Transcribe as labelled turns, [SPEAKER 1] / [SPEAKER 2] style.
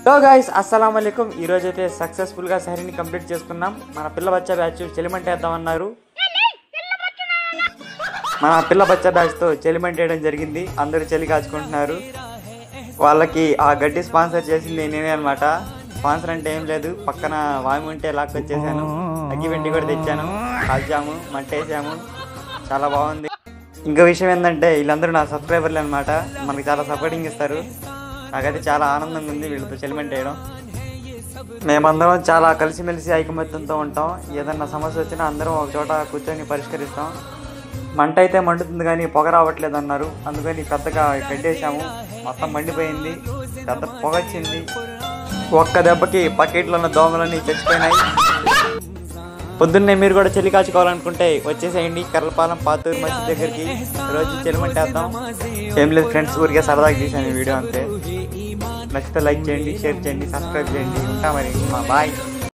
[SPEAKER 1] Hello guys, అస్సలాము అలైకుం. ఈరోజు అయితే సక్సెస్ఫుల్గా సహరీని కంప్లీట్ చేసుకున్నాం. మన పిల్ల బచ్చా బ్యాచ్ చెలిమెంట్ వేద్దామన్నారు. మన పిల్ల బచ్చా బ్యాచ్తో చెలిమెంట్ వేయడం జరిగింది. అందరూ చలి కాచుకుంటున్నారు. వాళ్ళకి ఆ గడ్డి స్పాన్సర్ చేసింది నేనే అనమాట. స్పాన్సర్ అంటే ఏం లేదు, పక్కన వామి ఉంటే లాక్కొచ్చేసాను. అగ్గి వెండి కూడా తెచ్చాను, కాల్చాము, మంటేసాము, చాలా బాగుంది. ఇంకో విషయం ఏంటంటే వీళ్ళందరూ నా సబ్స్క్రైబర్లు అనమాట. మనకి చాలా సపోర్టింగ్ ఇస్తారు. నాకైతే చాలా ఆనందంగా ఉంది వీళ్ళతో చెలిమెంట్ వేయడం. మేమందరం చాలా కలిసిమెలిసి ఐకమత్యంతో ఉంటాం. ఏదన్నా సమస్య వచ్చినా అందరం ఒక చోట కూర్చొని పరిష్కరిస్తాం. మంట అయితే మండుతుంది కానీ పొగ రావట్లేదు అన్నారు. అందుకని పెద్దగా కట్టేసాము. మొత్తం మండిపోయింది, పెద్ద పొగ వచ్చింది. ఒక్క దెబ్బకి పకెట్లో ఉన్న దోమలన్నీ చచ్చిపోయినాయి. పొద్దున్నే మీరు కూడా చలి కాచుకోవాలనుకుంటే వచ్చేసేయండి కర్లపాలెం పాతూరు మసీద్ దగ్గరికి. రోజు చెలిమెంట్ వేద్దాం. ఏం లేదు ఫ్రెండ్స్, ఊరికే సరదాగా తీసాను ఈ వీడియో అంతే. నచ్చితే లైక్ చేయండి, షేర్ చేయండి, సబ్స్క్రైబ్ చేయండి. ఉంటా మరి, బాయ్.